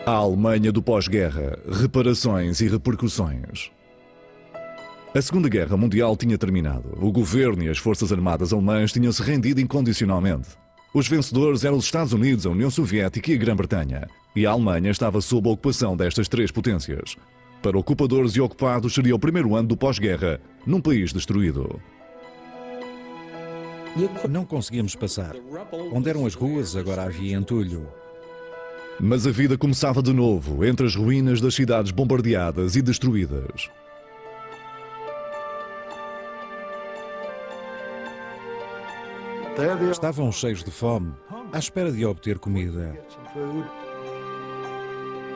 A Alemanha do pós-guerra, reparações e repercussões. A Segunda Guerra Mundial tinha terminado. O governo e as forças armadas alemãs tinham-se rendido incondicionalmente. Os vencedores eram os Estados Unidos, a União Soviética e a Grã-Bretanha. E a Alemanha estava sob a ocupação destas três potências. Para ocupadores e ocupados seria o primeiro ano do pós-guerra, num país destruído. Não conseguíamos passar. Onde eram as ruas, agora havia entulho. Mas a vida começava de novo, entre as ruínas das cidades bombardeadas e destruídas. Estavam cheios de fome, à espera de obter comida.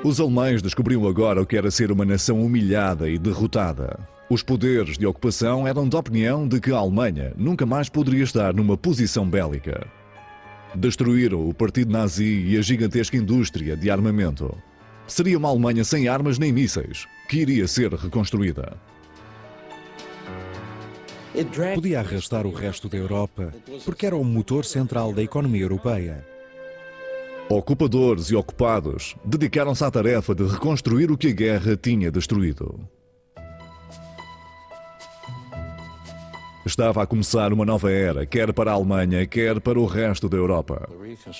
Os alemães descobriam agora o que era ser uma nação humilhada e derrotada. Os poderes de ocupação eram da opinião de que a Alemanha nunca mais poderia estar numa posição bélica. Destruíram o partido nazi e a gigantesca indústria de armamento. Seria uma Alemanha sem armas nem mísseis, que iria ser reconstruída. Podia arrastar o resto da Europa, porque era o motor central da economia europeia. Ocupadores e ocupados dedicaram-se à tarefa de reconstruir o que a guerra tinha destruído. Estava a começar uma nova era, quer para a Alemanha, quer para o resto da Europa.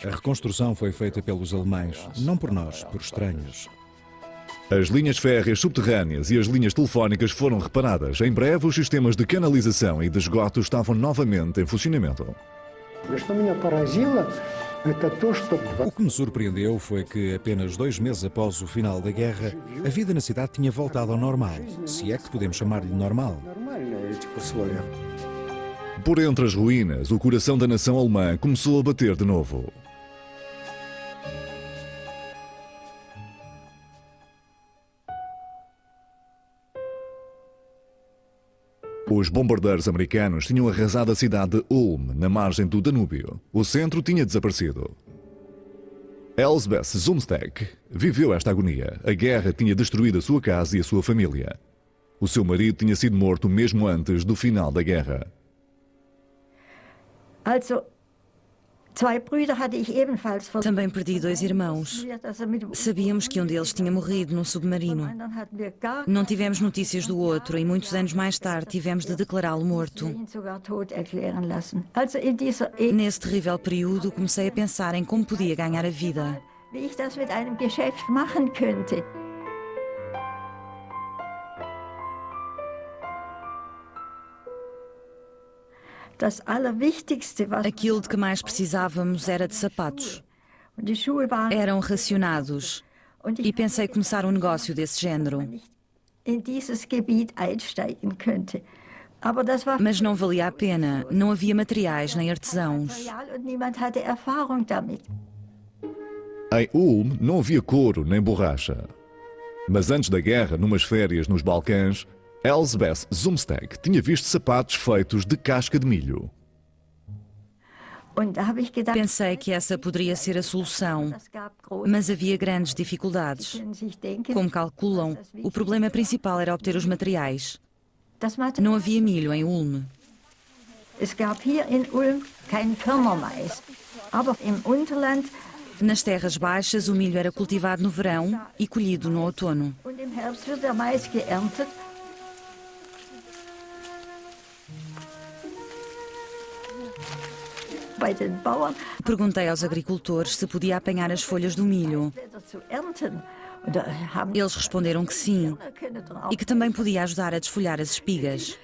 A reconstrução foi feita pelos alemães, não por nós, por estranhos. As linhas férreas subterrâneas e as linhas telefónicas foram reparadas. Em breve, os sistemas de canalização e de esgoto estavam novamente em funcionamento. O que me surpreendeu foi que apenas 2 meses após o final da guerra, a vida na cidade tinha voltado ao normal, se é que podemos chamar-lhe normal. Por entre as ruínas, o coração da nação alemã começou a bater de novo. Os bombardeiros americanos tinham arrasado a cidade de Ulm, na margem do Danúbio. O centro tinha desaparecido. Elsbeth Zumsteck viveu esta agonia. A guerra tinha destruído a sua casa e a sua família. O seu marido tinha sido morto mesmo antes do final da guerra. Também perdi 2 irmãos. Sabíamos que um deles tinha morrido num submarino. Não tivemos notícias do outro e muitos anos mais tarde tivemos de declará-lo morto. Nesse terrível período comecei a pensar em como podia ganhar a vida. Aquilo de que mais precisávamos era de sapatos. Eram racionados. E pensei começar um negócio desse género. Mas não valia a pena. Não havia materiais nem artesãos. Em Ulm não havia couro nem borracha. Mas antes da guerra, numas férias nos Balcãs, Elsbeth Zumsteck tinha visto sapatos feitos de casca de milho. Pensei que essa poderia ser a solução, mas havia grandes dificuldades. Como calculam, o problema principal era obter os materiais. Não havia milho em Ulm. Nas terras baixas, o milho era cultivado no verão e colhido no outono. Perguntei aos agricultores se podia apanhar as folhas do milho. Eles responderam que sim, e que também podia ajudar a desfolhar as espigas.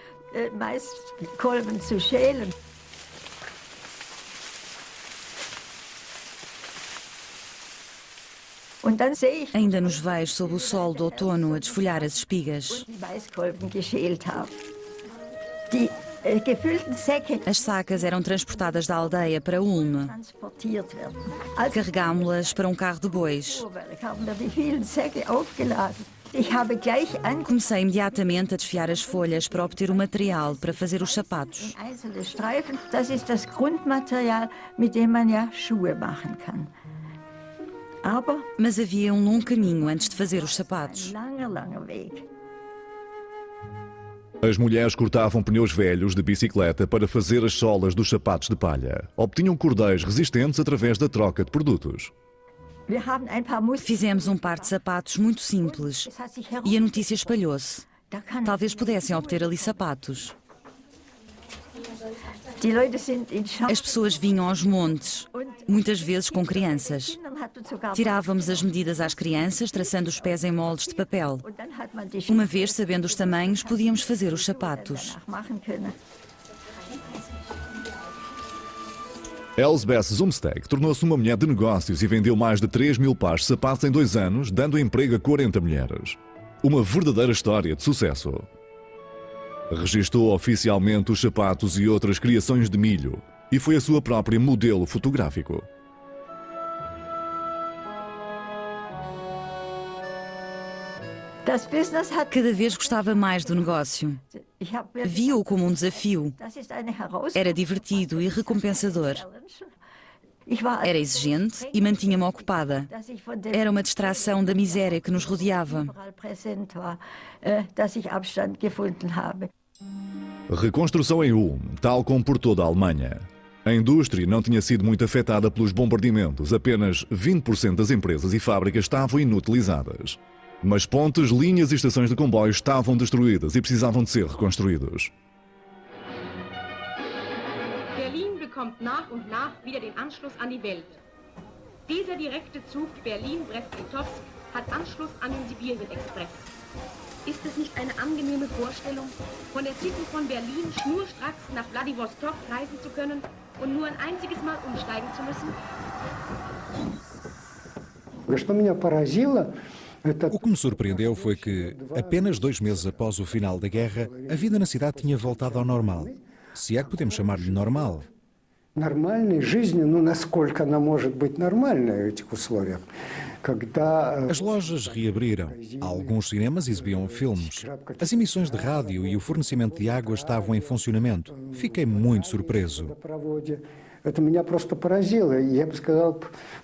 Ainda nos vejo sob o sol do outono a desfolhar as espigas. As sacas eram transportadas da aldeia para Ulm. Carregámo-las para um carro de bois. Comecei imediatamente a desfiar as folhas para obter o material para fazer os sapatos. Mas havia um longo caminho antes de fazer os sapatos. As mulheres cortavam pneus velhos de bicicleta para fazer as solas dos sapatos de palha. Obtinham cordéis resistentes através da troca de produtos. Fizemos um par de sapatos muito simples e a notícia espalhou-se. Talvez pudessem obter ali sapatos. As pessoas vinham aos montes, muitas vezes com crianças. Tirávamos as medidas às crianças, traçando os pés em moldes de papel. Uma vez sabendo os tamanhos, podíamos fazer os sapatos. Elsbeth Zumsteg tornou-se uma mulher de negócios e vendeu mais de 3.000 pares de sapatos em 2 anos, dando emprego a 40 mulheres. Uma verdadeira história de sucesso. Registou oficialmente os sapatos e outras criações de milho e foi a sua própria modelo fotográfico. Cada vez gostava mais do negócio. Via-o como um desafio. Era divertido e recompensador. Era exigente e mantinha-me ocupada. Era uma distração da miséria que nos rodeava. Reconstrução em Ulm, tal como por toda a Alemanha. A indústria não tinha sido muito afetada pelos bombardeamentos. Apenas 20% das empresas e fábricas estavam inutilizadas. Mas pontes, linhas e estações de comboios estavam destruídas e precisavam de ser reconstruídos. Berlin bekommt nach und nach wieder den Anschluss an die Welt. Dieser direkte Zug Berlin-Brest-Litovsk hat Anschluss an den Sibirien-Express. Ist es nicht eine angenehme Vorstellung, von der City von Berlin schnurstracks nach Wladiwostok reisen zu können und nur ein einziges Mal umsteigen zu müssen? O que me surpreendeu foi que, apenas 2 meses após o final da guerra, a vida na cidade tinha voltado ao normal. Se é que podemos chamar-lhe normal. As lojas reabriram. Alguns cinemas exibiam filmes. As emissões de rádio e o fornecimento de água estavam em funcionamento. Fiquei muito surpreso.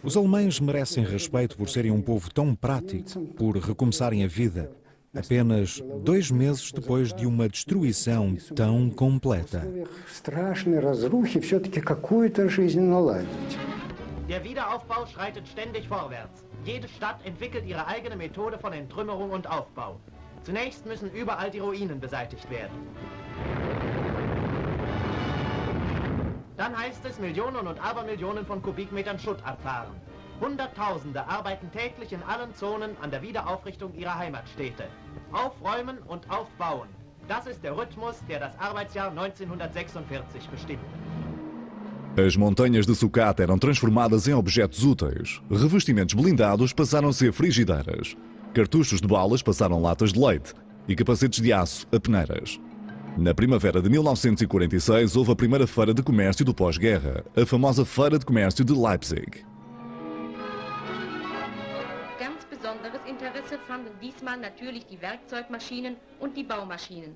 Os alemães merecem respeito por serem um povo tão prático, por recomeçarem a vida, apenas 2 meses depois de uma destruição tão completa. Der Wiederaufbau schreitet ständig vorwärts. Jede Stadt entwickelt ihre eigene Methode von Entrümmerung und Aufbau. Zunächst müssen überall die Ruinen beseitigt werden. Dann heißt es Millionen und Abermillionen von Kubikmetern Schutt abfahren. Hunderttausende arbeiten täglich in allen Zonen an der Wiederaufrichtung ihrer Heimatstädte. Aufräumen und aufbauen. Das ist der Rhythmus, der das Arbeitsjahr 1946 bestimmt. As montanhas de sucata eram transformadas em objetos úteis. Revestimentos blindados passaram a ser frigideiras. Cartuchos de balas passaram latas de leite. E capacetes de aço a peneiras. Na primavera de 1946 houve a primeira feira de comércio do pós-guerra, a famosa Feira de Comércio de Leipzig. Ganz besonderes Interesse fanden diesmal natürlich die Werkzeugmaschinen und die Baumaschinen.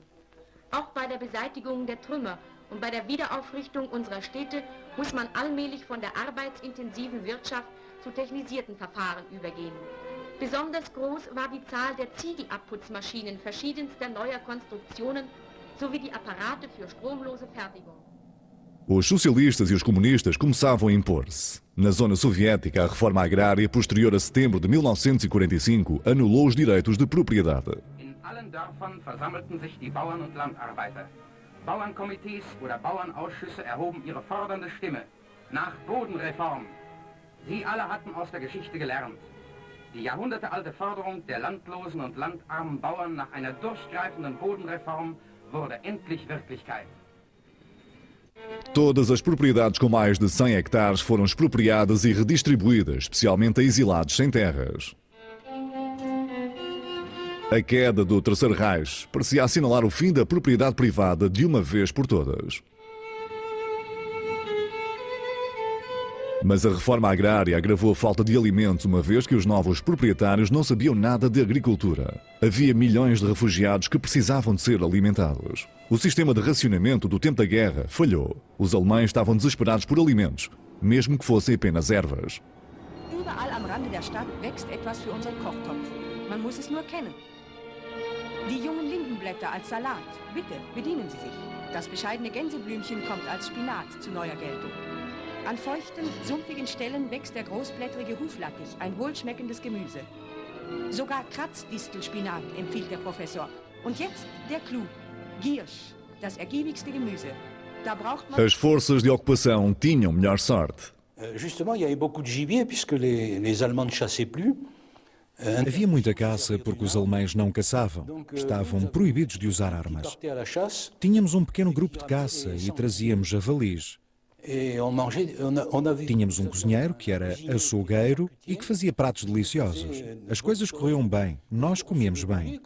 Auch bei der Beseitigung der Trümmer und bei der Wiederaufrichtung unserer Städte muss man allmählich von der arbeitsintensiven Wirtschaft zu technisierten Verfahren übergehen. Besonders groß war die Zahl der Ziegelabputzmaschinen verschiedenster neuer Konstruktionen sowie die Apparate für stromlose Fertigung. Os socialistas e os comunistas começavam a impor-se. Na zona soviética, a reforma agrária posterior a setembro de 1945 anulou os direitos de propriedade. In allen Dörfern versammelten sich die Bauern und Landarbeiter. Bauernkomitees oder Bauernausschüsse erhoben ihre fordernde Stimme nach Bodenreform. Sie alle hatten aus der Geschichte gelernt. Die jahrhundertealte Forderung der landlosen und landarmen Bauern nach einer durchgreifenden Bodenreform wurde endlich Wirklichkeit. Todas as propriedades com mais de 100 hectares foram expropriadas e redistribuídas, especialmente a exilados sem terras. A queda do Terceiro Reich parecia assinalar o fim da propriedade privada de uma vez por todas. Mas a reforma agrária agravou a falta de alimentos, uma vez que os novos proprietários não sabiam nada de agricultura. Havia milhões de refugiados que precisavam de ser alimentados. O sistema de racionamento do tempo da guerra falhou. Os alemães estavam desesperados por alimentos, mesmo que fossem apenas ervas. Überall am Rande der Stadt wächst etwas für unseren Kochtopf. Man muss es nur kennen. Die jungen Lindenblätter als Salat. Bitte, bedienen Sie sich. Das bescheidene Gänseblümchen kommt als Spinat zu neuer Geltung. An feuchten, sumpfigen Stellen wächst der großblättrige Huflattich, ein wohlschmeckendes Gemüse. Sogar Kratzdistelspinat empfiehlt der Professor. Und jetzt der Clou. Giersch, das ergiebigste Gemüse. Da braucht man... As forças de ocupação tinham melhor sorte. Justement, il y avait beaucoup de gibier puisque les Allemands ne chassaient plus. Havia muita caça porque os alemães não caçavam. Estavam proibidos de usar armas. Tínhamos um pequeno grupo de caça e trazíamos javalis. Tínhamos um cozinheiro que era açougueiro e que fazia pratos deliciosos. As coisas corriam bem, nós comíamos bem.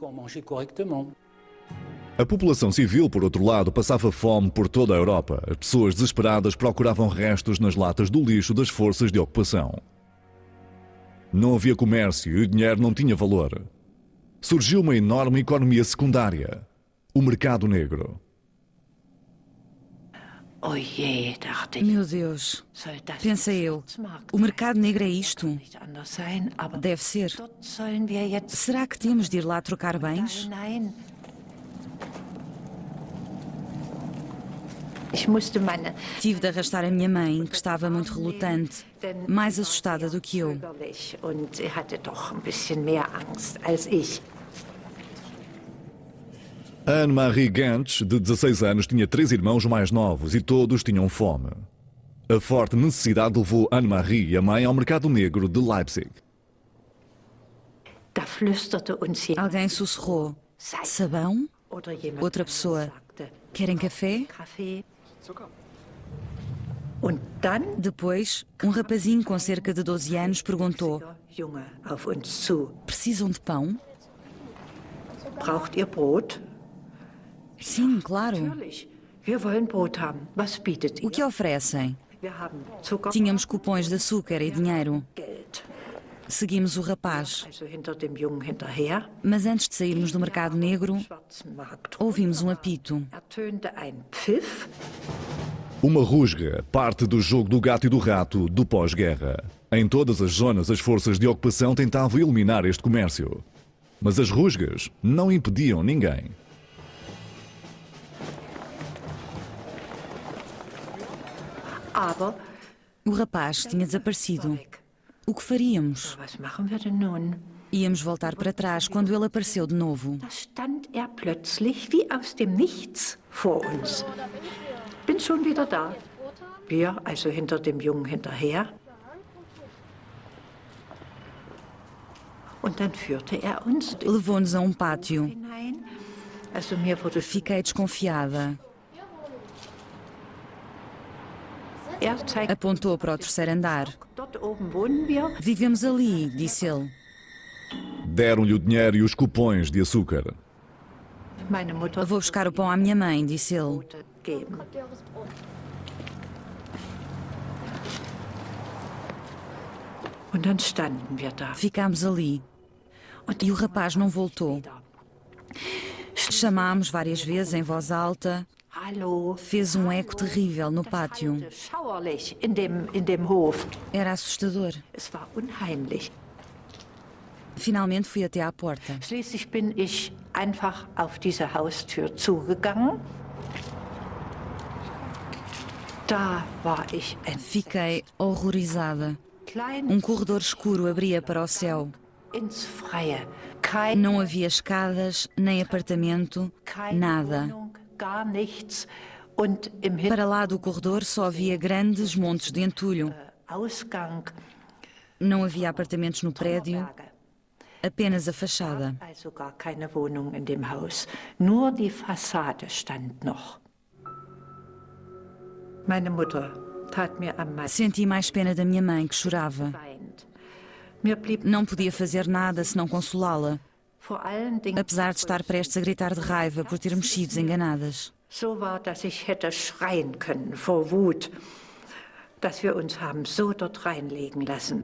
A população civil, por outro lado, passava fome por toda a Europa. As pessoas desesperadas procuravam restos nas latas do lixo das forças de ocupação. Não havia comércio e o dinheiro não tinha valor. Surgiu uma enorme economia secundária, o mercado negro. Meu Deus, pensei eu, o mercado negro é isto? Deve ser. Será que temos de ir lá trocar bens? Tive de arrastar a minha mãe, que estava muito relutante, mais assustada do que eu. Anne-Marie Gantz, de 16 anos, tinha 3 irmãos mais novos e todos tinham fome. A forte necessidade levou Anne-Marie e a mãe ao mercado negro de Leipzig. Alguém sussurrou: sabão? Outra pessoa: querem café? Depois, um rapazinho com cerca de 12 anos perguntou: precisam de pão? Braucht ihr Brot? Sim, claro. Wir wollen Brot haben. Was bietet ihr? O que oferecem? Wir haben Zucker, Tínhamos cupons de açúcar e dinheiro. Geld. Seguimos o rapaz. Also hinter dem Jungen hinterher. Mas antes de sairmos do mercado negro, Schwarzmarkt. ouvimos um apito. Ertönte ein Pfiff. Uma rusga, parte do jogo do gato e do rato do pós-guerra. Em todas as zonas, as forças de ocupação tentavam eliminar este comércio. Mas as rusgas não impediam ninguém. Aber O rapaz tinha desaparecido. O que faríamos? was machen wir denn nun? Íamos voltar para trás quando ele apareceu de novo. Da stand er plötzlich wie aus dem Nichts vor uns. Bin schon wieder da. Wir, also hinter dem Jungen hinterher. Und dann führte er uns Levou-nos a um pátio. hinein. Also mir wurde Fiquei desconfiada. er zeigt, Apontou para o terceiro andar. dort oben wohnen wir. Vivemos ali, disse ele. Deram-lhe o dinheiro e os cupons de açúcar. Meine Mutter Vou buscar o pão à minha mãe, disse ele. Brote geben. Und dann standen wir da. Ficámos ali. E o rapaz não voltou. Chamámos várias vezes em voz alta. Hallo. Fez um eco terrível no pátio. Schauerlich in dem Hof. Era assustador. Es war unheimlich. Finalmente fui até à porta. Schließlich bin ich einfach auf diese Haustür zugegangen. Da war ich Fiquei horrorizada. klein Corredor escuro abria para o céu. ins Freie. Kein, Não havia escadas, nem apartamento, keine nada. Wohnung, gar nichts. Und im Para lá do corredor só havia grandes montes de entulho. Ausgang Não havia apartamentos no prédio, Berge. apenas a fachada. Also gar keine Wohnung in dem Haus. Nur die Fassade stand noch. Meine Mutter tat mir am meisten Senti mais pena da minha mãe, que chorava. leid. Mir blieb Não podia fazer nada senão consolá-la, vor allen Dingen apesar de estar prestes a gritar de raiva por termos sido enganadas. so war, dass ich hätte schreien können vor Wut, dass wir uns haben so dort reinlegen lassen.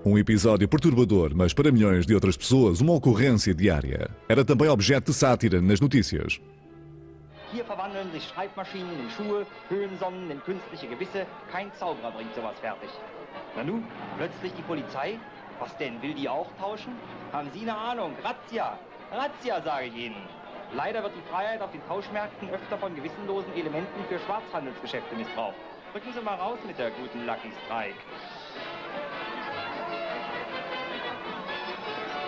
Episódio perturbador, mas para milhões de outras pessoas, uma ocorrência diária. Era também objeto de sátira nas notícias. Hier verwandeln sich Schreibmaschinen in Schuhe, Höhensonnen in künstliche Gewisse. Kein Zauberer bringt sowas fertig. Nanu, plötzlich die Polizei? Was denn, will die auch tauschen? Haben Sie eine Ahnung? Razzia! Razzia, sage ich Ihnen. Leider wird die Freiheit auf den Tauschmärkten öfter von gewissenlosen Elementen für Schwarzhandelsgeschäfte missbraucht. Rücken Sie mal raus mit der guten Lucky Strike.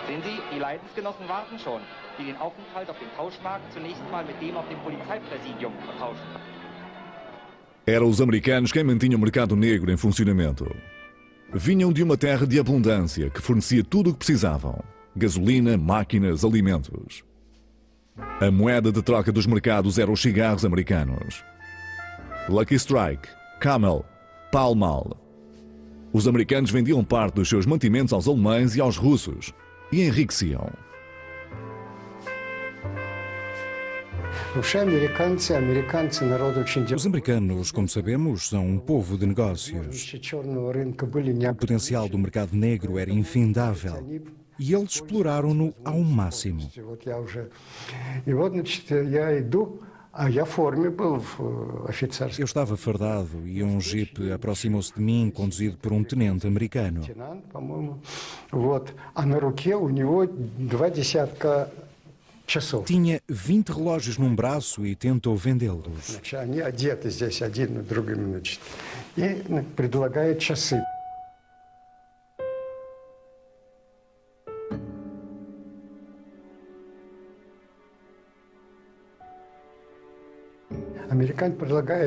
Sehen Sie, die Leidensgenossen warten schon, die den Aufenthalt auf dem Tauschmarkt zunächst mal mit dem auf dem Polizeipräsidium vertauschen. Eram os americanos quem mantinham o mercado negro em funcionamento. Vinham de uma terra de abundância que fornecia tudo o que precisavam: gasolina, máquinas, alimentos. A moeda de troca dos mercados eram os cigarros americanos. Lucky Strike, Camel, Pall Mall. Os americanos vendiam parte dos seus mantimentos aos alemães e aos russos e enriqueciam. Os americanos, como sabemos, são um povo de negócios. O potencial do mercado negro era infindável e eles exploraram-no ao máximo. Eu estava fardado e um jipe aproximou-se de mim, conduzido por um tenente americano. Tinha 20 relógios num braço e tentou vendê-los.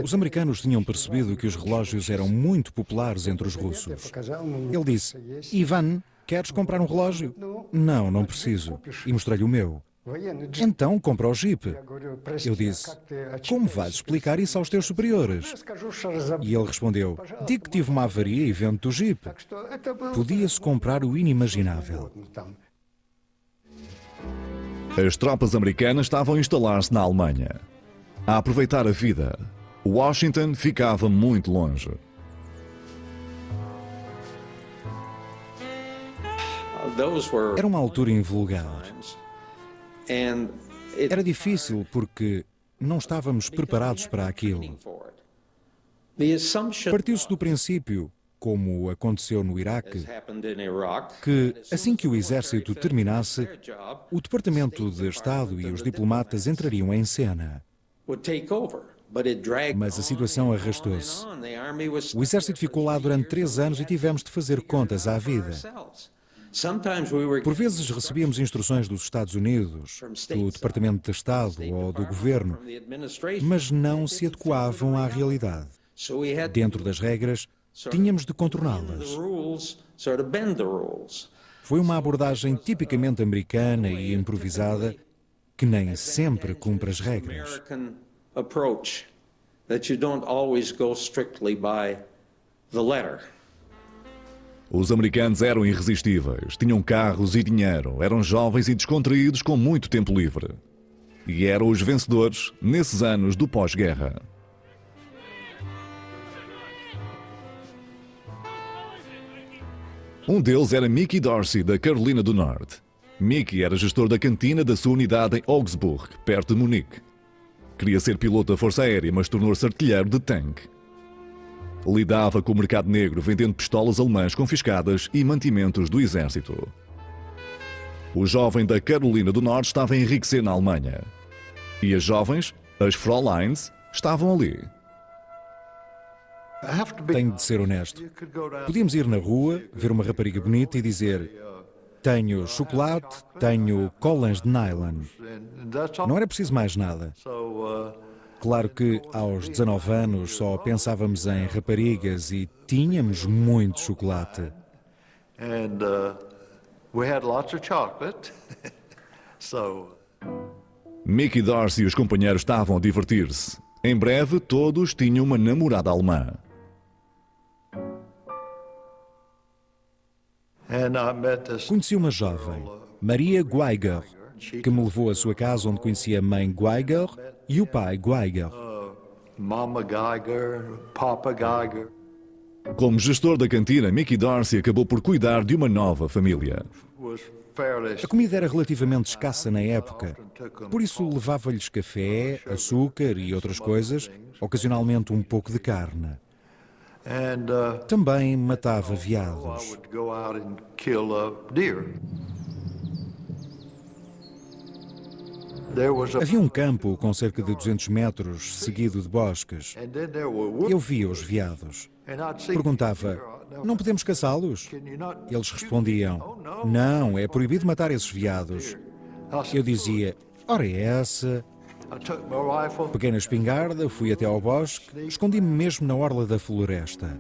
Os americanos tinham percebido que os relógios eram muito populares entre os russos. Ele disse: Ivan, queres comprar um relógio? Não, não preciso. E mostrei-lhe o meu. Então compra o Jeep. Eu disse: como vais explicar isso aos teus superiores? E ele respondeu: digo que tive uma avaria e vendo o Jeep. Podia-se comprar o inimaginável. As tropas americanas estavam a instalar-se na Alemanha. A aproveitar a vida, Washington ficava muito longe. Era uma altura invulgar. Era difícil porque não estávamos preparados para aquilo. Partiu-se do princípio, como aconteceu no Iraque, que assim que o exército terminasse, o Departamento de Estado e os diplomatas entrariam em cena. Mas a situação arrastou-se. O exército ficou lá durante 3 anos e tivemos de fazer contas à vida. Por vezes recebíamos instruções dos Estados Unidos, do Departamento de Estado ou do Governo, mas não se adequavam à realidade. Dentro das regras, tínhamos de contorná-las. Foi uma abordagem tipicamente americana e improvisada, que nem sempre cumpre as regras. Os americanos eram irresistíveis, tinham carros e dinheiro, eram jovens e descontraídos com muito tempo livre. E eram os vencedores nesses anos do pós-guerra. Um deles era Mickey Dorsey, da Carolina do Norte. Mickey era gestor da cantina da sua unidade em Augsburg, perto de Munique. Queria ser piloto da Força Aérea, mas tornou-se artilheiro de tanque. Lidava com o mercado negro, vendendo pistolas alemãs confiscadas e mantimentos do exército. O jovem da Carolina do Norte estava a enriquecer na Alemanha. E as jovens, as Fräuleins, estavam ali. Tenho de ser honesto. Podíamos ir na rua, ver uma rapariga bonita e dizer: tenho chocolate, tenho collants de nylon. Não era preciso mais nada. Claro que aos 19 anos só pensávamos em raparigas e tínhamos muito chocolate. Mickey Dorsey e os companheiros estavam a divertir-se. Em breve, todos tinham uma namorada alemã. Conheci uma jovem, Maria Geiger, que me levou à sua casa, onde conheci a mãe Geiger e o pai Geiger. Como gestor da cantina, Mickey Dorsey acabou por cuidar de uma nova família. A comida era relativamente escassa na época, por isso levava-lhes café, açúcar e outras coisas, ocasionalmente um pouco de carne. Também matava veados. Havia um campo com cerca de 200 metros, seguido de bosques. Eu via os veados. Perguntava, não podemos caçá-los? Eles respondiam, não, é proibido matar esses veados. Eu dizia, ora é essa. Peguei na espingarda, fui até ao bosque, escondi-me mesmo na orla da floresta.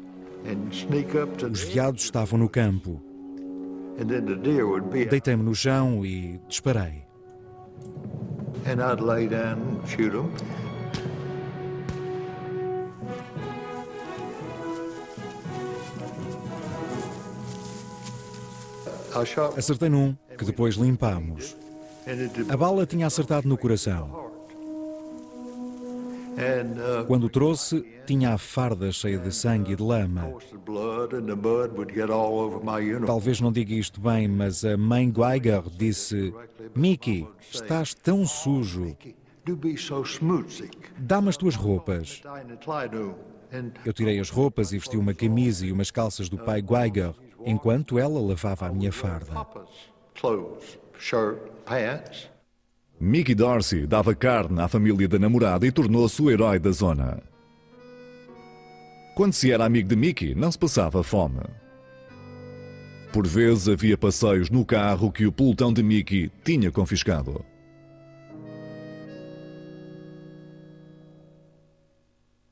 Os veados estavam no campo. Deitei-me no chão e disparei. Acertei num, que depois limpámos. A bala tinha acertado no coração. Quando o trouxe, tinha a farda cheia de sangue e de lama. Talvez não diga isto bem, mas a mãe Geiger disse, Mickey, estás tão sujo. Dá-me as tuas roupas. Eu tirei as roupas e vesti uma camisa e umas calças do pai Geiger, enquanto ela lavava a minha farda. Mickey Dorsey dava carne à família da namorada e tornou-se o herói da zona. Quando se era amigo de Mickey, não se passava fome. Por vezes havia passeios no carro que o pelotão de Mickey tinha confiscado.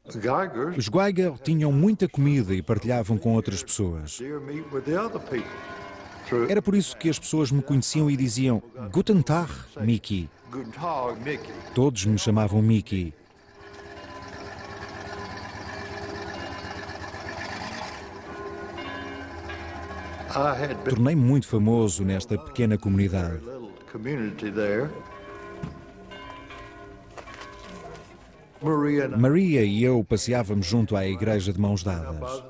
Os Geiger tinham muita comida e partilhavam com outras pessoas. Era por isso que as pessoas me conheciam e diziam Guten Tag, Mickey. Todos me chamavam Mickey. Tornei-me muito famoso nesta pequena comunidade. Maria e eu passeávamos junto à igreja de mãos dadas.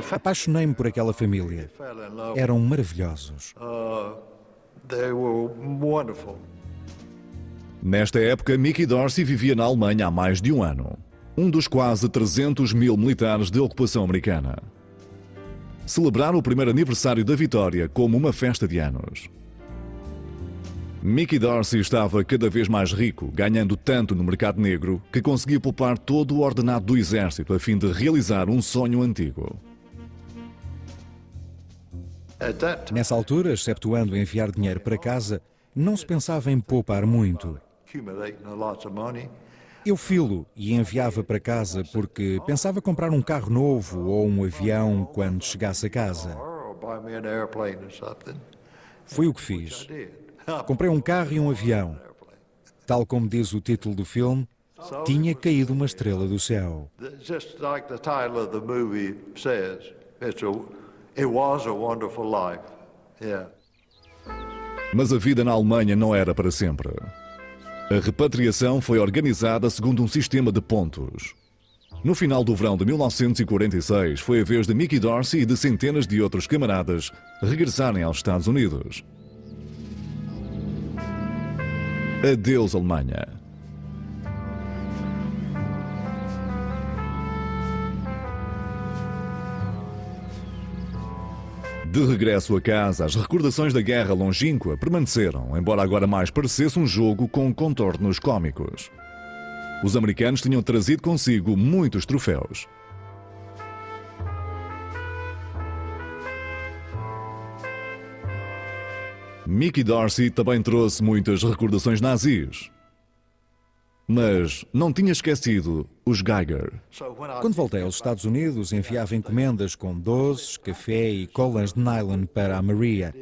Apaixonei-me por aquela família. Eram maravilhosos. Nesta época, Mickey Dorsey vivia na Alemanha há mais de um ano. Um dos quase 300 mil militares de ocupação americana. Celebraram o primeiro aniversário da vitória como uma festa de anos. Mickey Dorsey estava cada vez mais rico, ganhando tanto no mercado negro que conseguia poupar todo o ordenado do exército a fim de realizar um sonho antigo. Nessa altura, exceptuando enviar dinheiro para casa, não se pensava em poupar muito. Eu filo e enviava para casa porque pensava comprar um carro novo ou um avião quando chegasse a casa. Foi o que fiz. Comprei um carro e um avião. Tal como diz o título do filme, tinha caído uma estrela do céu. Mas a vida na Alemanha não era para sempre. A repatriação foi organizada segundo um sistema de pontos. No final do verão de 1946, foi a vez de Mickey Dorsey e de centenas de outros camaradas regressarem aos Estados Unidos. Adeus, Alemanha. De regresso a casa, as recordações da guerra longínqua permaneceram, embora agora mais parecesse um jogo com contornos cómicos. Os americanos tinham trazido consigo muitos troféus. Mickey Dorsey também trouxe muitas recordações nazis. Mas não tinha esquecido os Geiger. Quando voltei aos Estados Unidos, enviava encomendas com doces, café e colãs de nylon para a Maria.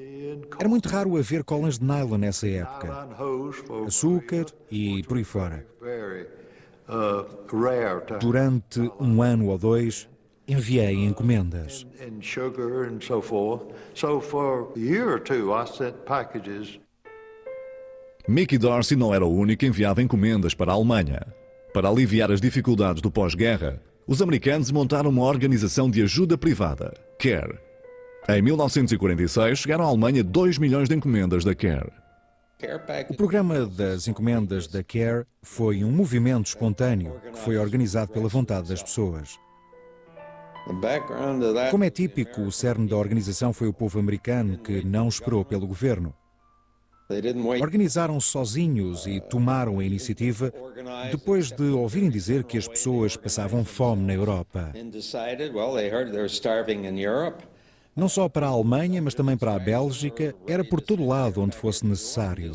Era muito raro haver colãs de nylon nessa época. Açúcar e por aí fora. Durante um ano ou dois, enviei encomendas. Mickey Dorsey não era o único que enviava encomendas para a Alemanha. Para aliviar as dificuldades do pós-guerra, os americanos montaram uma organização de ajuda privada, CARE. Em 1946, chegaram à Alemanha 2 milhões de encomendas da CARE. O programa das encomendas da CARE foi um movimento espontâneo que foi organizado pela vontade das pessoas. Como é típico, o cerne da organização foi o povo americano que não esperou pelo governo. Organizaram-se sozinhos e tomaram a iniciativa depois de ouvirem dizer que as pessoas passavam fome na Europa. Não só para a Alemanha, mas também para a Bélgica, era por todo lado onde fosse necessário.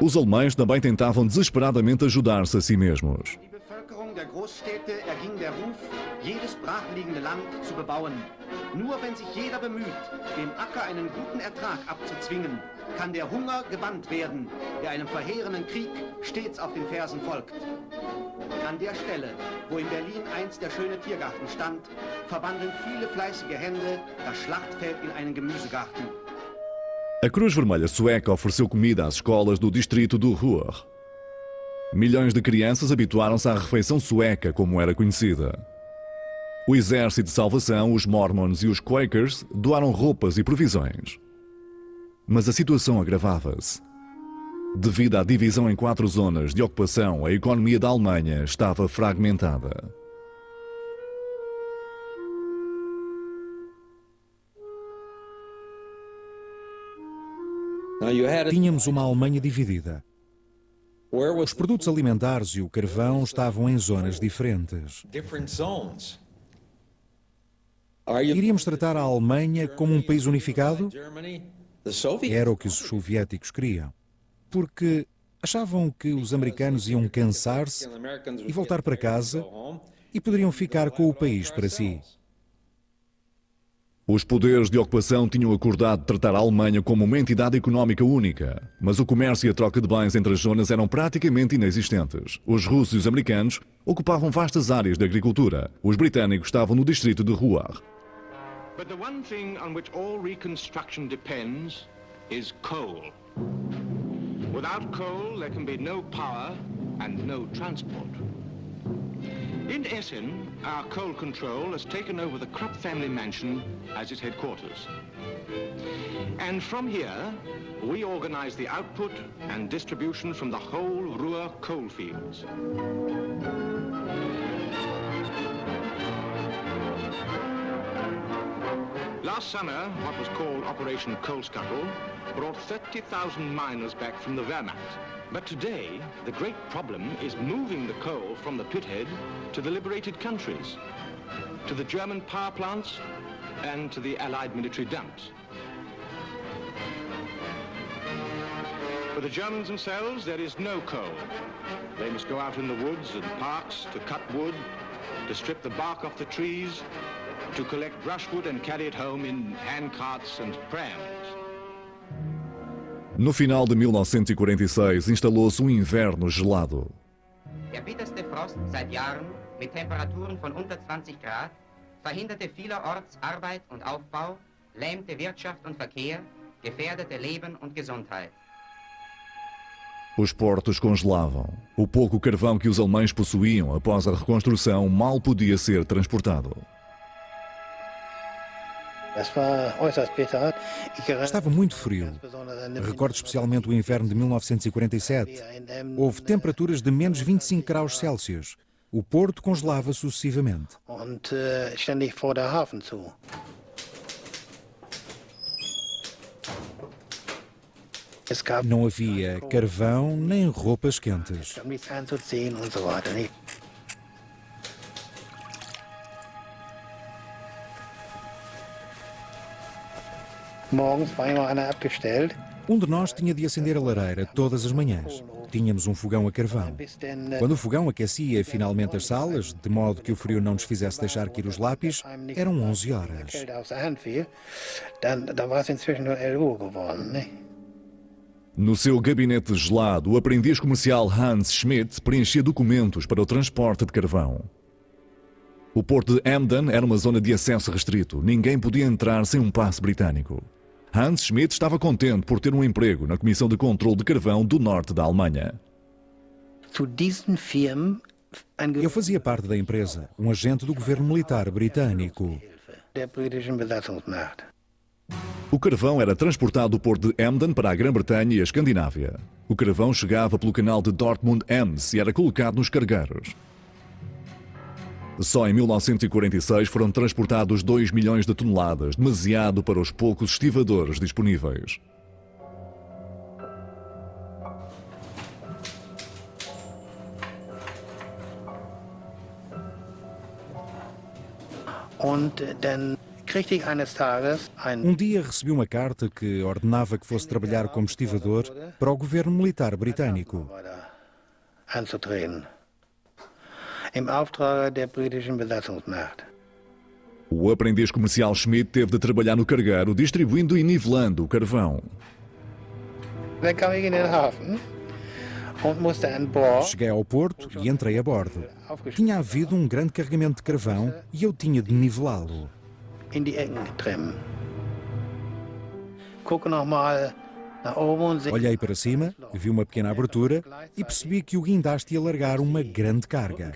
Os alemães também tentavam desesperadamente ajudar-se a si mesmos. Die Bevölkerung der Großstädte erging der Ruf, jedes brachliegende Land zu bebauen. Nur wenn sich jeder bemüht, dem Acker einen guten Ertrag abzuzwingen, kann der Hunger gebannt werden, der einem verheerenden Krieg stets auf den Fersen folgt. An der Stelle, wo in Berlin einst der schöne Tiergarten stand, verwandeln viele fleißige Hände das Schlachtfeld in einen Gemüsegarten. A Cruz Vermelha Sueca ofereceu comida às escolas do distrito do Ruhr. Milhões de crianças habituaram-se à refeição sueca, como era conhecida. O Exército de Salvação, os Mormons e os Quakers doaram roupas e provisões. Mas a situação agravava-se. Devido à divisão em 4 zonas de ocupação, a economia da Alemanha estava fragmentada. Tínhamos uma Alemanha dividida. Os produtos alimentares e o carvão estavam em zonas diferentes. Iríamos tratar a Alemanha como um país unificado? Era o que os soviéticos queriam. Porque achavam que os americanos iam cansar-se e voltar para casa e poderiam ficar com o país para si. Os poderes de ocupação tinham acordado tratar a Alemanha como uma entidade económica única, mas o comércio e a troca de bens entre as zonas eram praticamente inexistentes. Os russos e os americanos ocupavam vastas áreas de agricultura. Os britânicos estavam no distrito de Ruhr. But the one thing on which all reconstruction depends is coal. Without coal, there can be no power and no transport. In Essen, our coal control has taken over the Krupp family mansion as its headquarters. And from here, we organize the output and distribution from the whole Ruhr coal fields. Last summer, what was called Operation Coal Scuttle brought 30,000 miners back from the Wehrmacht. But today, the great problem is moving the coal from the pithead to the liberated countries, to the German power plants and to the Allied military dumps. For the Germans themselves, there is no coal. They must go out in the woods and parks to cut wood, to strip the bark off the trees, to collect brushwood and carry it home in handcarts and prams. No final de 1946, instalou-se um inverno gelado. Der bitterste Frost seit Jahren mit Temperaturen von unter 20 Grad verhinderte vielerorts Arbeit und Aufbau, lähmte Wirtschaft und Verkehr, gefährdete Leben und Gesundheit. Os portos congelavam. O pouco carvão que os alemães possuíam após a reconstrução mal podia ser transportado. Estava muito frio. Recordo especialmente o inverno de 1947. Houve temperaturas de menos 25 graus Celsius. O porto congelava sucessivamente. Não havia carvão nem roupas quentes. Um de nós tinha de acender a lareira todas as manhãs. Tínhamos um fogão a carvão. Quando o fogão aquecia finalmente as salas, de modo que o frio não nos fizesse deixar cair os lápis, eram 11 horas. No seu gabinete gelado, o aprendiz comercial Hans Schmidt preenchia documentos para o transporte de carvão. O porto de Emden era uma zona de acesso restrito. Ninguém podia entrar sem um passe britânico. Hans Schmidt estava contente por ter um emprego na Comissão de Controlo de Carvão do norte da Alemanha. Eu fazia parte da empresa, um agente do governo militar britânico. O carvão era transportado do porto de Emden para a Grã-Bretanha e a Escandinávia. O carvão chegava pelo canal de Dortmund-Ems e era colocado nos cargueiros. Só em 1946 foram transportados 2 milhões de toneladas, demasiado para os poucos estivadores disponíveis. Um dia recebi uma carta que ordenava que fosse trabalhar como estivador para o governo militar britânico. O aprendiz comercial Schmidt teve de trabalhar no cargueiro, distribuindo e nivelando o carvão. Cheguei ao porto e entrei a bordo. Tinha havido um grande carregamento de carvão e eu tinha de nivelá-lo. Olhei para cima, vi uma pequena abertura e percebi que o guindaste ia largar uma grande carga.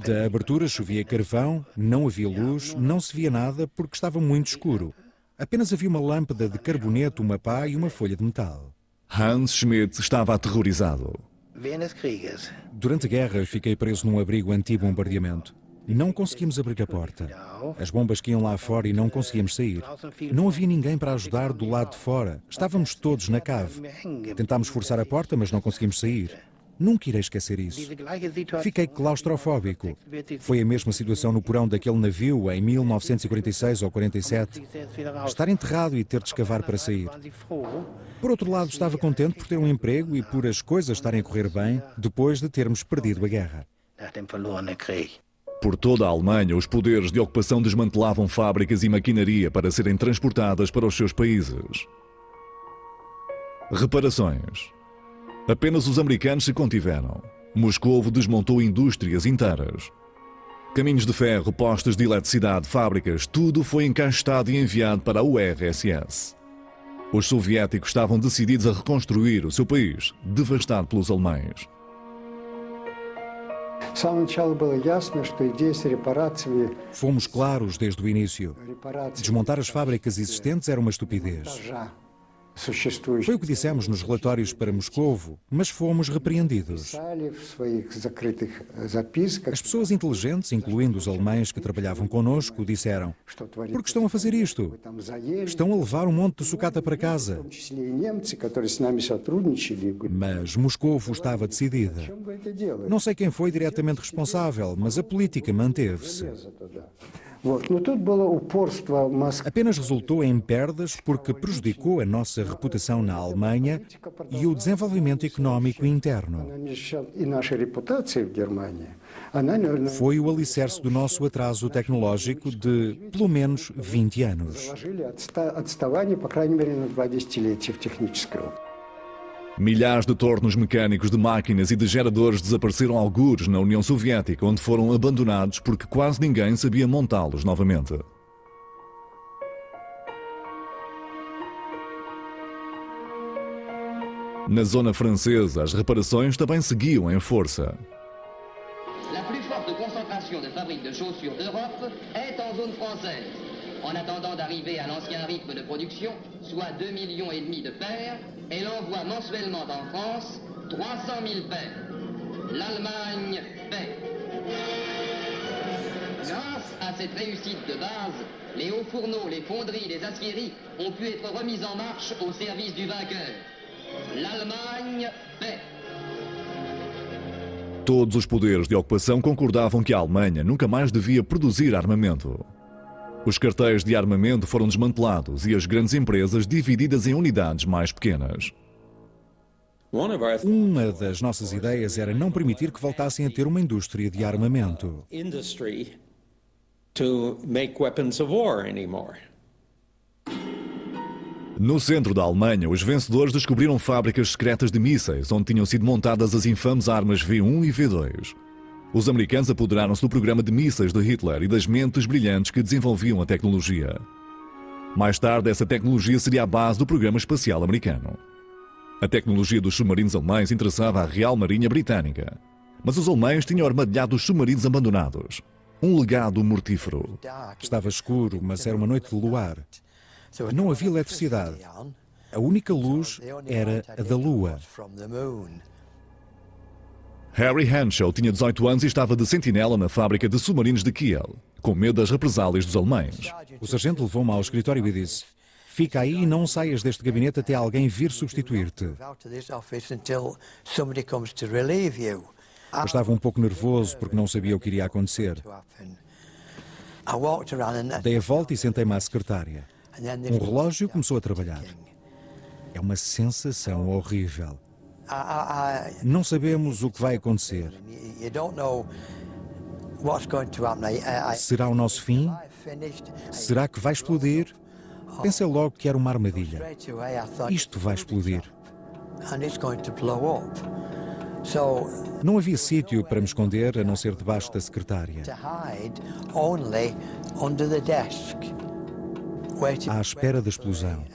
Da abertura chovia carvão, não havia luz, não se via nada porque estava muito escuro. Apenas havia uma lâmpada de carboneto, uma pá e uma folha de metal. Hans Schmidt estava aterrorizado. Durante a guerra fiquei preso num abrigo anti-bombardeamento. Não conseguimos abrir a porta. As bombas que iam lá fora e não conseguíamos sair. Não havia ninguém para ajudar do lado de fora. Estávamos todos na cave. Tentámos forçar a porta, mas não conseguimos sair. Nunca irei esquecer isso. Fiquei claustrofóbico. Foi a mesma situação no porão daquele navio em 1946 ou 47. Estar enterrado e ter de escavar para sair. Por outro lado, estava contente por ter um emprego e por as coisas estarem a correr bem depois de termos perdido a guerra. Por toda a Alemanha, os poderes de ocupação desmantelavam fábricas e maquinaria para serem transportadas para os seus países. Reparações. Apenas os americanos se contiveram. Moscovo desmontou indústrias inteiras. Caminhos de ferro, postes de eletricidade, fábricas, tudo foi encaixotado e enviado para a URSS. Os soviéticos estavam decididos a reconstruir o seu país, devastado pelos alemães. Fomos claros desde o início. Desmontar as fábricas existentes era uma estupidez. Foi o que dissemos nos relatórios para Moscovo, mas fomos repreendidos. As pessoas inteligentes, incluindo os alemães que trabalhavam connosco, disseram: por que estão a fazer isto? Estão a levar um monte de sucata para casa. Mas Moscovo estava decidida. Não sei quem foi diretamente responsável, mas a política manteve-se. Apenas resultou em perdas porque prejudicou a nossa reputação na Alemanha e o desenvolvimento económico interno. Foi o alicerce do nosso atraso tecnológico de, pelo menos, 20 anos. Milhares de tornos mecânicos de máquinas e de geradores desapareceram algures na União Soviética, onde foram abandonados porque quase ninguém sabia montá-los novamente. Na zona francesa, as reparações também seguiam em força. La plus forte concentration de fabriques de chaussures d'Europe est en zone française. En attendant d'arriver à l'ancien rythme de production, soit 2,5 millions de paires, elle envoie mensuellement en France 300 000 paires. L'Allemagne paie. Grâce à cette réussite de base, les hauts fourneaux, les fonderies, les aciéries ont pu être remis en marche au service du vainqueur. L'Allemagne paie. Todos os poderes de ocupação concordavam que a Alemanha nunca mais devia produzir armamento. Os cartéis de armamento foram desmantelados e as grandes empresas divididas em unidades mais pequenas. Uma das nossas ideias era não permitir que voltassem a ter uma indústria de armamento. No centro da Alemanha, os vencedores descobriram fábricas secretas de mísseis, onde tinham sido montadas as infames armas V1 e V2. Os americanos apoderaram-se do programa de mísseis de Hitler e das mentes brilhantes que desenvolviam a tecnologia. Mais tarde, essa tecnologia seria a base do programa espacial americano. A tecnologia dos submarinos alemães interessava a Real Marinha Britânica, mas os alemães tinham armadilhado os submarinos abandonados. Um legado mortífero. Estava escuro, mas era uma noite de luar. Não havia eletricidade. A única luz era a da lua. Harry Henschel tinha 18 anos e estava de sentinela na fábrica de submarinos de Kiel, com medo das represálias dos alemães. O sargento levou-me ao escritório e disse: fica aí e não saias deste gabinete até alguém vir substituir-te. Eu estava um pouco nervoso porque não sabia o que iria acontecer. Dei a volta e sentei-me à secretária. Um relógio começou a trabalhar. É uma sensação horrível. Não sabemos o que vai acontecer. Será o nosso fim? Será que vai explodir? Pensei logo que era uma armadilha. Isto vai explodir. Não havia sítio para me esconder a não ser debaixo da secretária. À espera da explosão.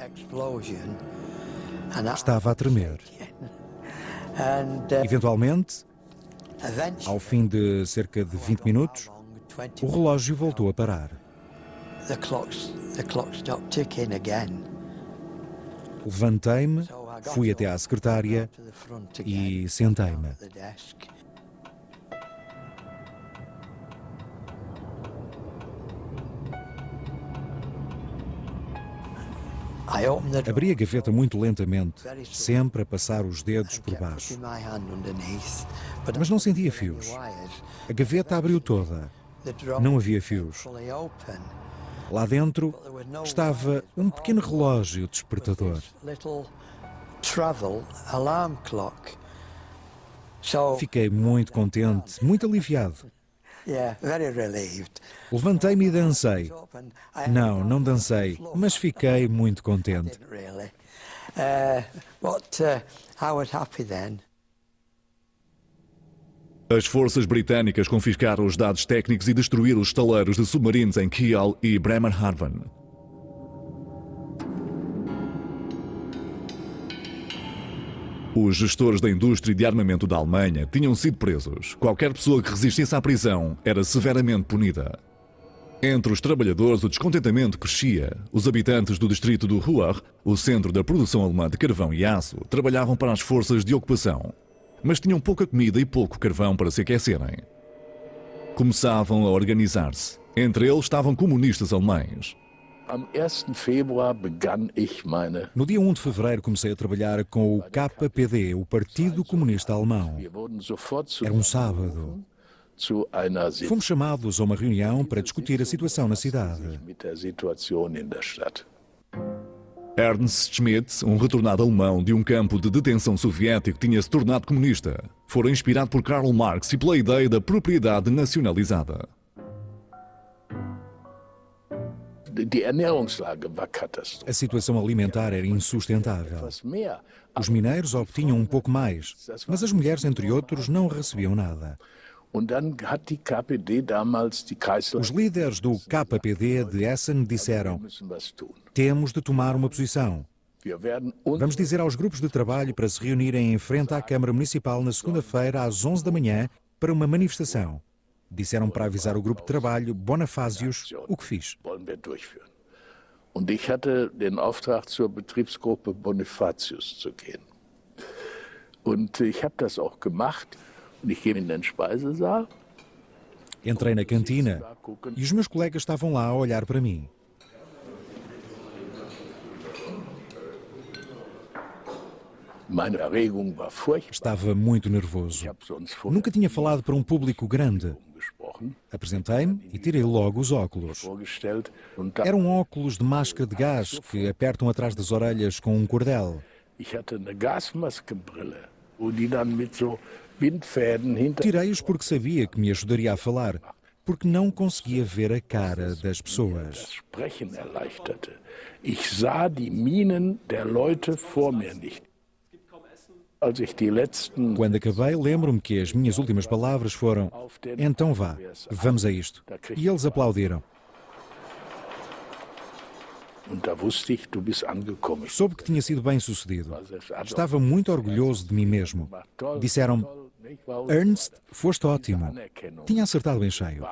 Estava a tremer. Eventualmente, ao fim de cerca de 20 minutos, o relógio voltou a parar. Levantei-me, fui até à secretária e sentei-me. Abri a gaveta muito lentamente, sempre a passar os dedos por baixo. Mas não sentia fios. A gaveta abriu toda. Não havia fios. Lá dentro estava um pequeno relógio despertador. Fiquei muito contente, muito aliviado. Levantei-me e dancei. Não dancei, mas fiquei muito contente. As forças britânicas confiscaram os dados técnicos e destruíram os estaleiros de submarinos em Kiel e Bremerhaven. Os gestores da indústria de armamento da Alemanha tinham sido presos. Qualquer pessoa que resistisse à prisão era severamente punida. Entre os trabalhadores, o descontentamento crescia. Os habitantes do distrito do Ruhr, o centro da produção alemã de carvão e aço, trabalhavam para as forças de ocupação, mas tinham pouca comida e pouco carvão para se aquecerem. Começavam a organizar-se. Entre eles estavam comunistas alemães. No dia 1 de fevereiro comecei a trabalhar com o KPD, o Partido Comunista Alemão. Era um sábado. Fomos chamados a uma reunião para discutir a situação na cidade. Ernst Schmidt, um retornado alemão de um campo de detenção soviético, tinha se tornado comunista. Fora inspirado por Karl Marx e pela ideia da propriedade nacionalizada. A situação alimentar era insustentável. Os mineiros obtinham um pouco mais, mas as mulheres, entre outros, não recebiam nada. Os líderes do KPD de Essen disseram: temos de tomar uma posição. Vamos dizer aos grupos de trabalho para se reunirem em frente à Câmara Municipal na segunda-feira às 11 da manhã para uma manifestação. Disseram para avisar o grupo de trabalho Bonafásios, o que fiz. Und ich hatte den Auftrag, zur Betriebsgruppe Bonifatius zu gehen. Und ich habe das auch gemacht. Und ich gehe in den Speisesaal. Entrei na cantina e os meus colegas estavam lá a olhar para mim. Estava muito nervoso. Nunca tinha falado para um público grande. Apresentei-me e tirei logo os óculos. Eram óculos de máscara de gás que apertam atrás das orelhas com um cordel. Tirei-os porque sabia que me ajudaria a falar, porque não conseguia ver a cara das pessoas. Ich sah die Mienen der Leute vor mir nicht. Quando acabei, lembro-me que as minhas últimas palavras foram: então vá, vamos a isto. E eles aplaudiram. Soube que tinha sido bem sucedido. Estava muito orgulhoso de mim mesmo. Disseram-me: Ernst, foste ótimo. Tinha acertado em cheio.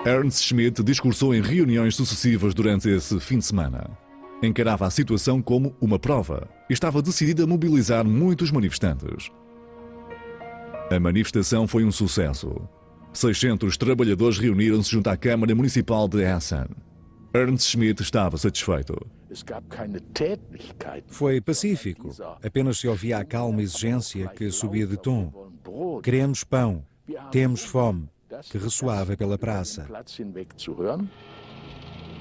Ernst Schmidt discursou em reuniões sucessivas durante esse fim de semana. Encarava a situação como uma prova e estava decidido a mobilizar muitos manifestantes. A manifestação foi um sucesso. 600 trabalhadores reuniram-se junto à Câmara Municipal de Essen. Ernst Schmidt estava satisfeito. Foi pacífico. Apenas se ouvia a calma exigência que subia de tom. Queremos pão. Temos fome. Que ressoava pela praça.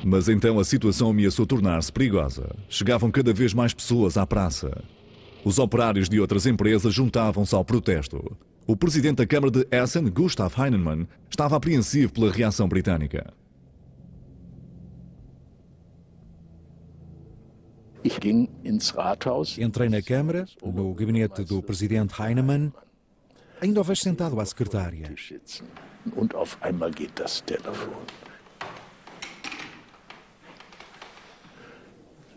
Mas então a situação ameaçou tornar-se perigosa. Chegavam cada vez mais pessoas à praça. Os operários de outras empresas juntavam-se ao protesto. O presidente da Câmara de Essen, Gustav Heinemann, estava apreensivo pela reação britânica. Entrei na Câmara, no gabinete do presidente Heinemann. Ainda o vejo sentado à secretária. Und auf einmal geht das Telefon.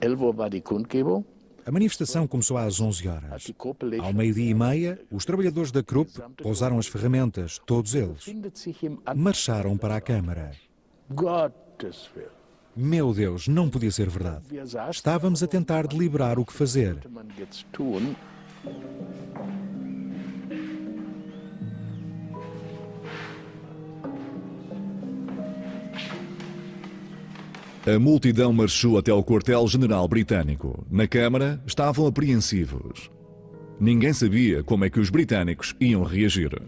11 Uhr war die Kundgebung. A manifestação começou às 11 horas. Ao meio-dia e meia, os trabalhadores da Krupp pousaram as ferramentas, todos eles. Marcharam para a Câmara. Meu Deus, não podia ser verdade. Estávamos a tentar deliberar o que fazer. A multidão marchou até ao quartel-general britânico. Na Câmara estavam apreensivos. Ninguém sabia como é que os britânicos iam reagir.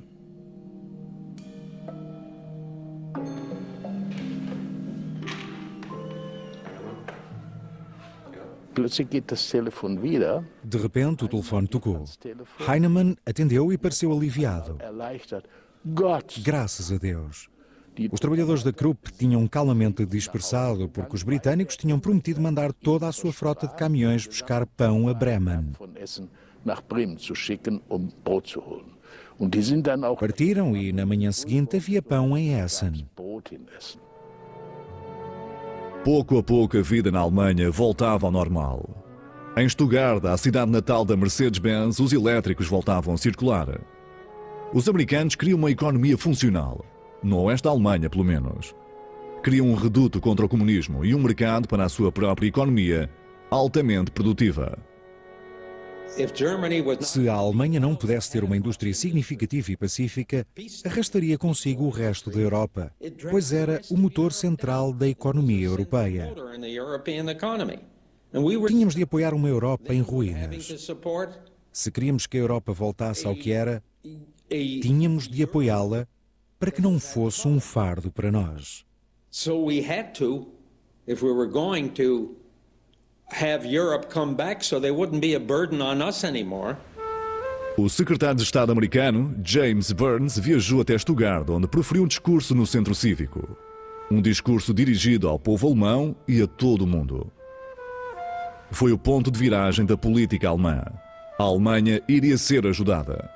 De repente, o telefone tocou. Heinemann atendeu e pareceu aliviado. Graças a Deus. Os trabalhadores da Krupp tinham calmamente dispersado porque os britânicos tinham prometido mandar toda a sua frota de caminhões buscar pão a Bremen. Partiram e na manhã seguinte havia pão em Essen. Pouco a pouco a vida na Alemanha voltava ao normal. Em Stuttgart, a cidade natal da Mercedes-Benz, os elétricos voltavam a circular. Os americanos queriam uma economia funcional. No oeste da Alemanha, pelo menos. Queriam um reduto contra o comunismo e um mercado para a sua própria economia altamente produtiva. Se a Alemanha não pudesse ter uma indústria significativa e pacífica, arrastaria consigo o resto da Europa, pois era o motor central da economia europeia. Tínhamos de apoiar uma Europa em ruínas. Se queríamos que a Europa voltasse ao que era, tínhamos de apoiá-la para que não fosse um fardo para nós. So we had to, if we were going to have Europe come back so they wouldn't be a burden on us anymore. O secretário de Estado americano, James Burns, viajou até Stuttgart, onde proferiu um discurso no Centro Cívico. Um discurso dirigido ao povo alemão e a todo o mundo. Foi o ponto de viragem da política alemã. A Alemanha iria ser ajudada.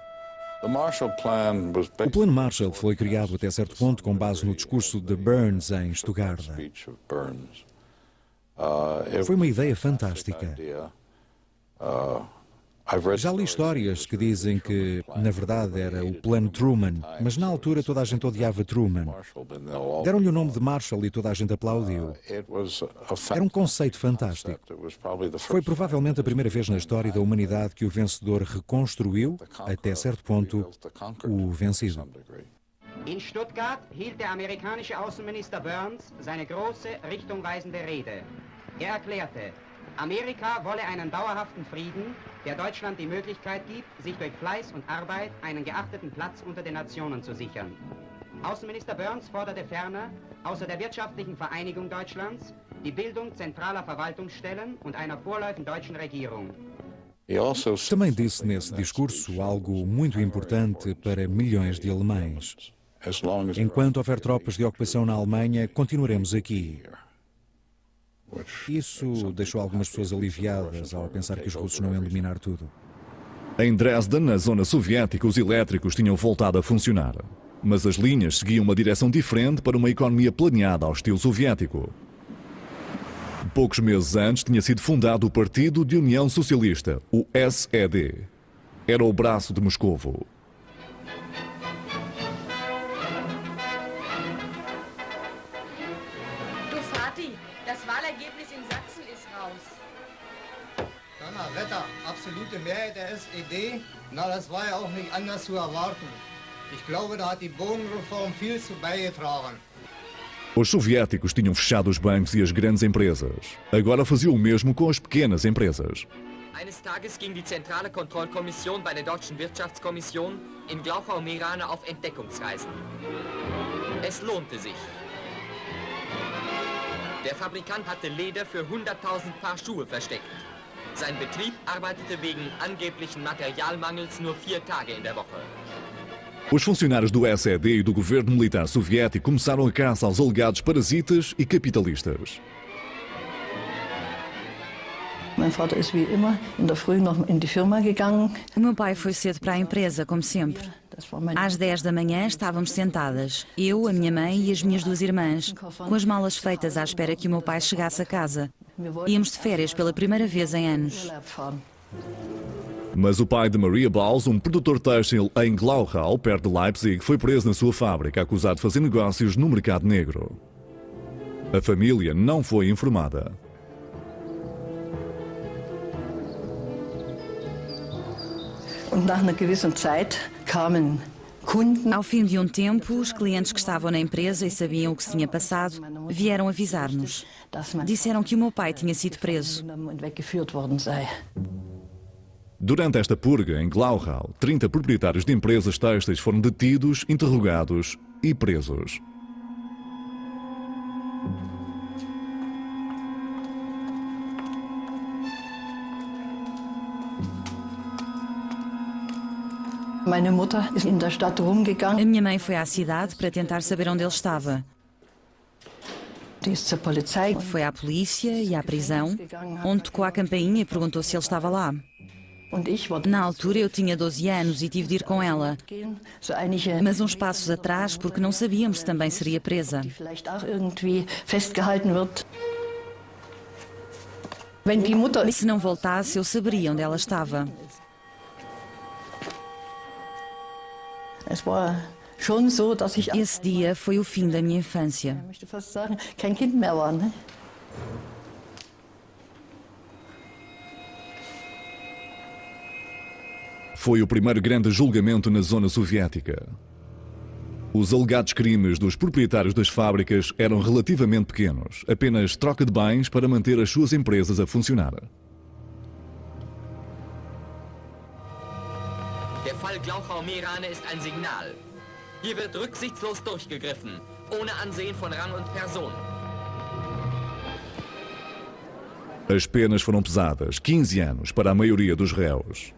O Plano Marshall foi criado até certo ponto com base no discurso de Burns em Stuttgart. Foi uma ideia fantástica. Já li histórias que dizem que, na verdade, era o Plano Truman, mas na altura toda a gente odiava Truman. Deram-lhe o nome de Marshall e toda a gente aplaudiu. Era um conceito fantástico. Foi provavelmente a primeira vez na história da humanidade que o vencedor reconstruiu, até certo ponto, o vencido. In Stuttgart hielt der amerikanische Außenminister Burns seine große, richtungweisende Rede. Erklärte, Amerika wolle einen dauerhaften Frieden, der Deutschland die Möglichkeit gibt, sich durch Fleiß und Arbeit einen geachteten Platz unter den Nationen zu sichern. Außenminister Burns forderte ferner, außer der wirtschaftlichen Vereinigung Deutschlands, die Bildung zentraler Verwaltungsstellen und einer vorläufigen deutschen Regierung. Também disse nesse discurso algo muito importante para milhões de alemães. Enquanto houver tropas de ocupação na Alemanha, continuaremos aqui. Isso deixou algumas pessoas aliviadas ao pensar que os russos não iam dominar tudo. Em Dresden, na zona soviética, os elétricos tinham voltado a funcionar. Mas as linhas seguiam uma direção diferente para uma economia planeada ao estilo soviético. Poucos meses antes tinha sido fundado o Partido de União Socialista, o SED. Era o braço de Moscovo. Du Vati, das Wahlergebnis in Sachsen ist raus. Donnerwetter, absolute Mehrheit der SED? Na, das war ja auch nicht anders zu erwarten. Ich glaube, da hat die Bodenreform viel zu beigetragen. Os soviéticos tinham fechado os bancos e as grandes empresas. Agora faziam o mesmo com as pequenas empresas. Eines Tages ging die Zentrale Kontrollkommission bei der Deutschen Wirtschaftskommission in Glauchau-Meerane auf Entdeckungsreisen. Es lohnte sich. Der Fabrikant hatte Leder für 100.000 Paar Schuhe versteckt. Sein Betrieb arbeitete wegen angeblichen Materialmangels nur 4 Tage in der Woche. Os funcionários do SED e do governo militar soviético começaram a caça aos alegados parasitas e capitalistas. Mein Vater ist wie immer in der Früh noch in die Firma gegangen. O meu pai foi cedo para a empresa, como sempre. Às 10 da manhã estávamos sentadas, eu, a minha mãe e as minhas 2 irmãs, com as malas feitas à espera que o meu pai chegasse a casa. Íamos de férias pela primeira vez em anos. Mas o pai de Maria Balz, um produtor têxtil em Glauchau, perto de Leipzig, foi preso na sua fábrica, acusado de fazer negócios no mercado negro. A família não foi informada. Und nach einer gewissen Zeit kamen Kunden. Ao fim de um tempo, os clientes que estavam na empresa e sabiam o que se tinha passado vieram avisar-nos. Disseram que o meu pai tinha sido preso. Durante esta purga, em Glauchau, 30 proprietários de empresas têxteis foram detidos, interrogados e presos. Meine Mutter ist in der Stadt rumgegangen. A minha mãe foi à cidade para tentar saber onde ele estava. Die ist zur Polizei. Foi à polícia e à prisão, onde tocou a campainha e perguntou se ele estava lá. Na altura eu tinha 12 anos e tive de ir com ela, mas uns passos atrás porque não sabíamos se também seria presa. Se não voltasse, eu saberia onde ela estava. Esse dia foi o fim da minha infância. Foi o primeiro grande julgamento na zona soviética. Os alegados crimes dos proprietários das fábricas eram relativamente pequenos, apenas troca de bens para manter as suas empresas a funcionar. Der Fall Glauchau-Meerane ist ein Signal. Hier wird rücksichtslos durchgegriffen, ohne Ansehen von Rang und Person. As penas foram pesadas, 15 anos para a maioria dos réus.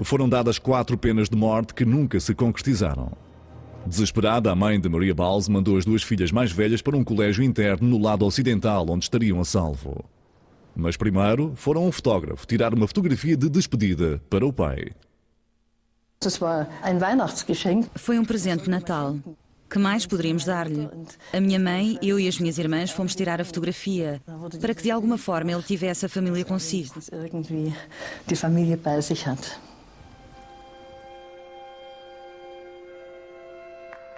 Foram dadas 4 penas de morte que nunca se concretizaram. Desesperada, a mãe de Maria Balz mandou as 2 filhas mais velhas para um colégio interno no lado ocidental, onde estariam a salvo. Mas primeiro foram a um fotógrafo tirar uma fotografia de despedida para o pai. Foi um presente de Natal. Que mais poderíamos dar-lhe? A minha mãe, eu e as minhas irmãs fomos tirar a fotografia para que de alguma forma ele tivesse a família consigo.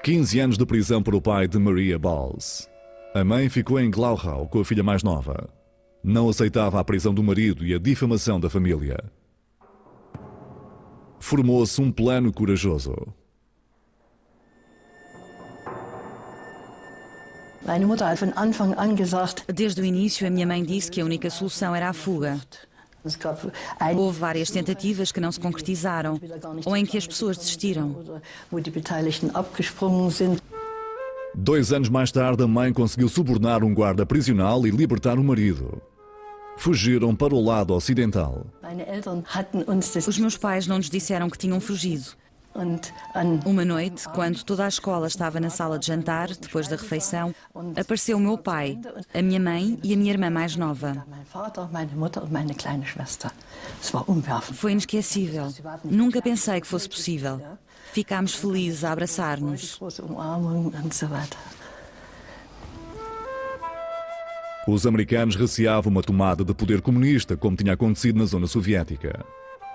15 anos de prisão para o pai de Maria Balz. A mãe ficou em Glauchau com a filha mais nova. Não aceitava a prisão do marido e a difamação da família. Formou-se um plano corajoso. Desde o início, a minha mãe disse que a única solução era a fuga. Houve várias tentativas que não se concretizaram, ou em que as pessoas desistiram. 2 anos mais tarde, a mãe conseguiu subornar um guarda prisional e libertar o marido. Fugiram para o lado ocidental. Os meus pais não nos disseram que tinham fugido. Uma noite, quando toda a escola estava na sala de jantar, depois da refeição, apareceu o meu pai, a minha mãe e a minha irmã mais nova. Foi inesquecível. Nunca pensei que fosse possível. Ficámos felizes a abraçar-nos. Os americanos receavam uma tomada de poder comunista, como tinha acontecido na zona soviética.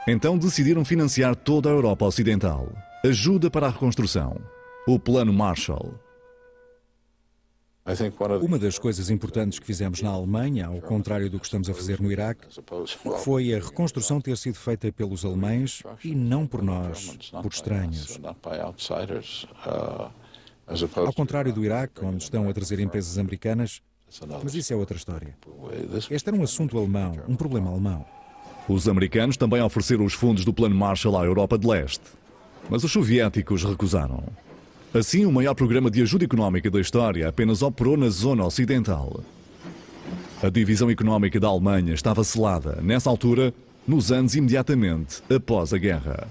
Então decidiram financiar toda a Europa Ocidental. Ajuda para a reconstrução. O Plano Marshall. Uma das coisas importantes que fizemos na Alemanha, ao contrário do que estamos a fazer no Iraque, foi a reconstrução ter sido feita pelos alemães e não por nós, por estranhos. Ao contrário do Iraque, onde estão a trazer empresas americanas, mas isso é outra história. Este era um assunto alemão, um problema alemão. Os americanos também ofereceram os fundos do Plano Marshall à Europa de Leste, mas os soviéticos recusaram. Assim, o maior programa de ajuda económica da história apenas operou na zona ocidental. A divisão económica da Alemanha estava selada, nessa altura, nos anos imediatamente após a guerra.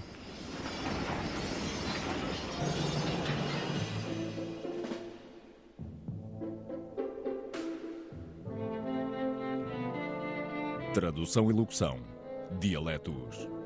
Tradução e locução. Dialetos.